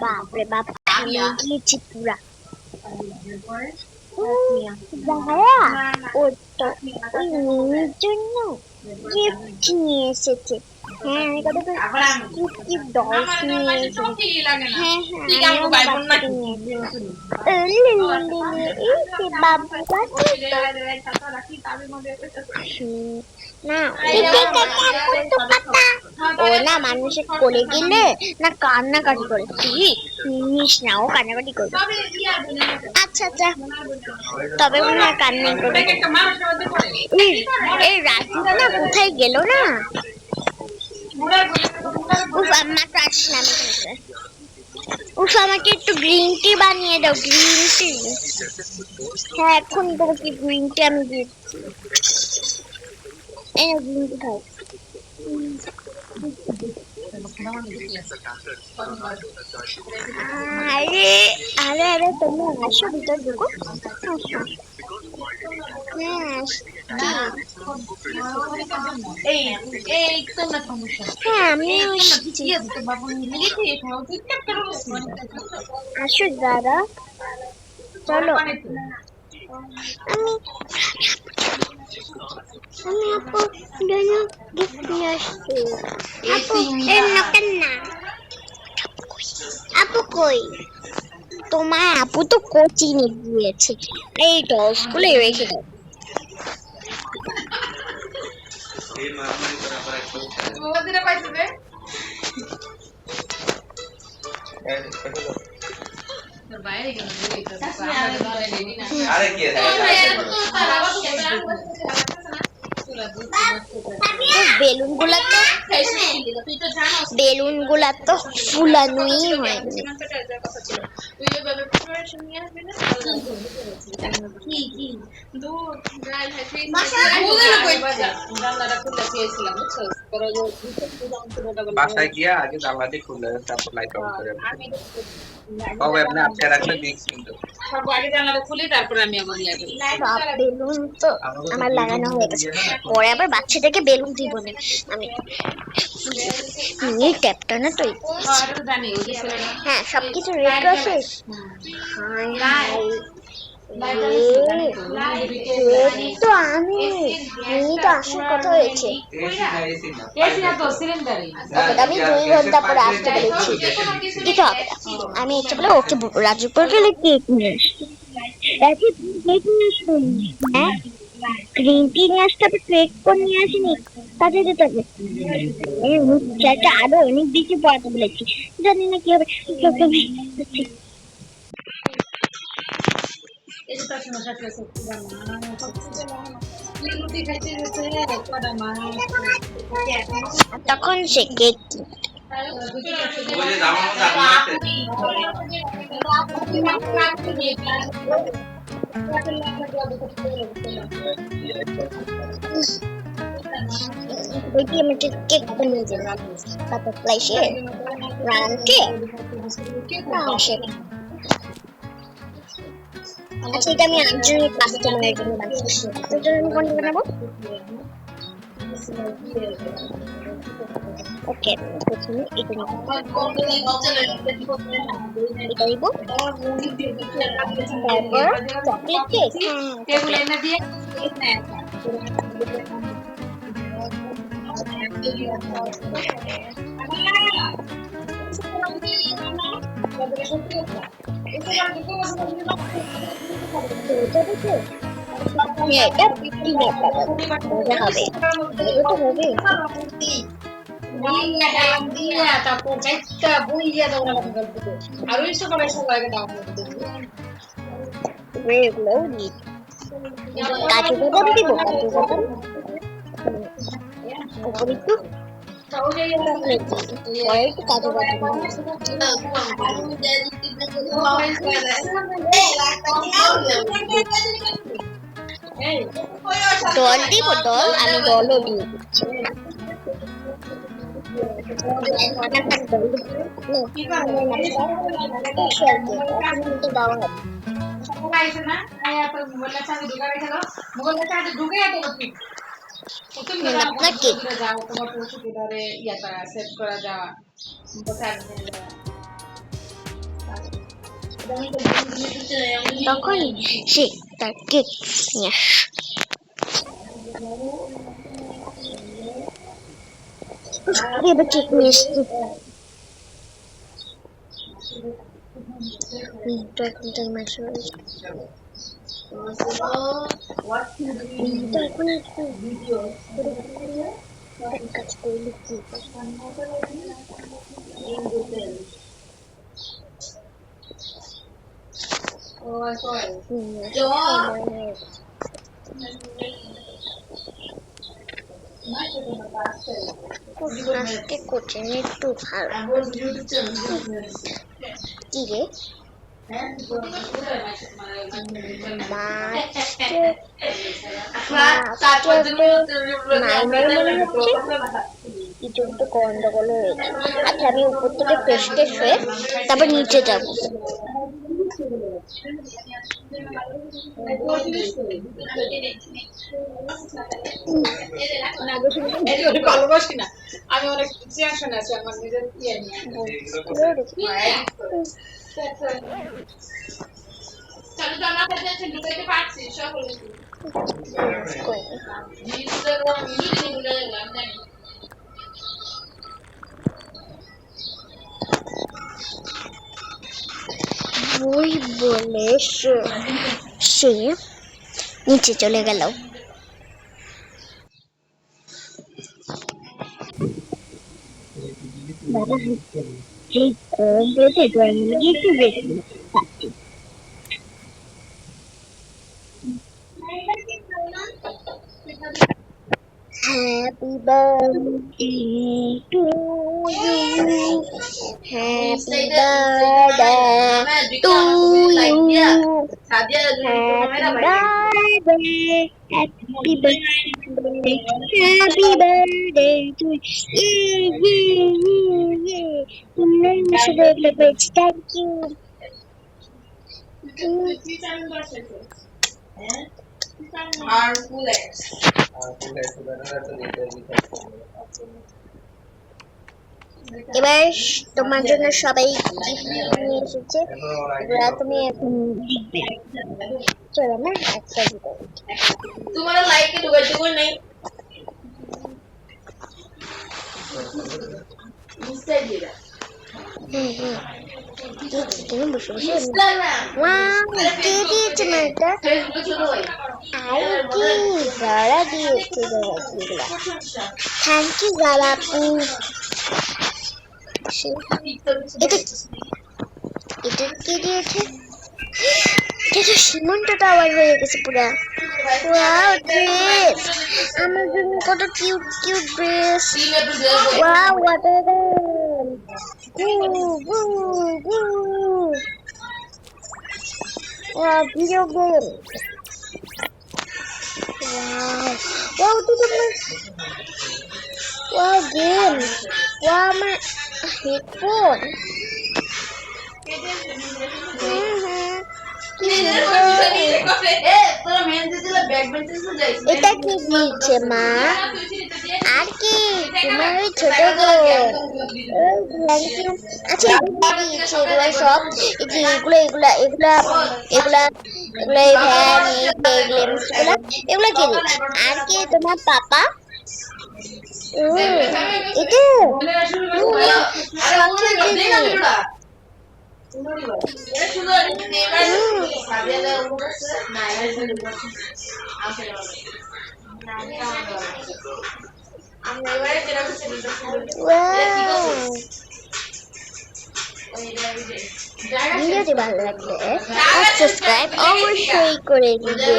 বাপরে বাপ, ঘেমে গিয়েছি পুরা। ওই মেয়ের জন্য গিফট নিয়ে এসেছে। হ্যাঁ, আমি কত কি ডলস নিয়ে এসেছি। হ্যাঁ হ্যাঁ, আমিও বাচ্চাকে নিয়ে ও না মানুষের কোলে গেলে না কান্নাকাটি করে, তুই নিস না, ও কান্নাকাটি করবে। আচ্ছা আচ্ছা, তবে মনে হয় কান্নাই করবে। এই রাজুটা না কোথায় গেল না? মাত্র আসলাম। উফ, আমাকে একটু গ্রিন টি বানিয়ে দাও, গ্রিন টি। হ্যাঁ, এখন তোমাকে গ্রিন টি আমি দিচ্ছি। এই গ্রিন টি খাও। আরে আরে আরে, তুমি আসো, ভিতর ঢুকো। হ্যাঁ, আমি আসো দাদা, চলো। আমি আপু জন্য গিফট নিয়ে আসছি। আপু না, আপু কই? তোমার আপু তো কোচিংয়ে গিয়েছে। এই ডলসগুলো রেখে দাও। বেলুন গুলা তো ফুলানোই হয়নি। বাসায় গিয়া আগে জানলাটি খুলে তারপর লাইট অন করে তবে আপনি আটকে রাখলে দেখছি কিন্তু সব আগে জানলাটা খুলি তারপর আমি আবার বেলুন তো আমার লাগানো হয়ে গেছে, পরে আবার বাচ্চাদেরকে বেলুন দিব না আমি। এই ট্যাপটা না তো হ্যাঁ, সবকিছু রেডি আছে। তো আমি তো আসার কথা হয়েছে, আমি 2 ঘন্টা পরে আসতে বলেছি, কিছু হবে না। আমি ইচ্ছে বলে ওকে রাজুপুর গেলে কেক নিয়ে আসছি। কেক নিয়ে আসবো, হ্যাঁ গ্রিন টি নিয়ে আসতে হবে, কেক করে নিয়ে আসিনি, কাজে যেতে হবে। আরো অনেক বেশি পড়াতে বলেছি, জানি না কি হবে। তখন সে কেক দেখি আমাকে কেক বানিয়ে দিল, তারপর প্লাইসে রানকে আচ্ছা, এটা আমি আঞ্চলিক কাস্টমারের জন্য বানিয়েছি। তোর জন্য আমি কোনটা বানাবো? ওকে, প্রথমে এটা নিব, এটা নিব, তারপর চকলেট কেক। টেবিল এনে দিয়ে এটা বিক্রি হবে, তারপর আর ওই সকালে সবাই কাজু বাদাম দিব, কাজু বাদাম উপরে একটু চকলেট, পরে একটু কাজু বাদাম ডল দিব, ডল আমি ডলও দিয়ে দিচ্ছি। তুমি নিন না আপনার কেক। যাও তোমার পৌঁছে ধরে ইয়াটা সেট করা যাওয়া তখন সে তার কেক নিয়ে এবার কেক নিয়ে এসছি। এখন তার মাসে এখন একটু কাজ করে লিখছি। আজকে কোচিং একটু ভালো কি রে কিছু একটু গন্ডগোল হয়েছে। আচ্ছা আমি উপর থেকে ফ্রেশ ট্রেশ হয়ে তারপর নিচে যাবো। ভালোবাসি না আমি অনেক টেনশন আছে আমার নিজের ইয়ে নিয়ে চলো তো আমরা কাছে ঢুকাইতে পারছি সকল ওই বলে সে নিচে চলে গেল। এই কম বলতে ড্রয়িং রুমে একটু বেশি থাকছি। Happy birthday to you. Happy birthday to you. Happy birthday. Happy birthday. Happy birthday to you. Thank you. আর ফুলেক্স এবার তোমার জন্য সবাই গিফট নিয়ে এসেছে। এবার তুমি এখন লিখবে। চলো না একটা দিতে তোমার লাইকে ঢুকাই দেবো নাই মিস্টার দিদা তুমি বসে বসে কে দিয়েছে না এটা আর কি যারা দিয়েছে এগুলা থ্যাংক ইউ যারা আপু। এটা এটা কে দিয়েছে? এটা সীমন্ত টাওয়ার হয়ে গেছে পুরা। ওয়াও ড্রেস আমার জন্য কত cute cute dress. Wow water video game. Wow, itu tuh wow game. Wow, my headphone. এটা কি দিয়েছে মা? আর কি তোমার ওই ছোট আচ্ছা দিয়েছে এগুলো সব এগুলো এগুলা এগুলা এগুলা এগুলা এই ভ্যান এই লেন্স গুলা এগুলা কে দিয়েছে? আর কি তোমার পাপা? এটা ভিডিওটি ভালো লাগলে সাবস্ক্রাইব অবশ্যই করে দিবে।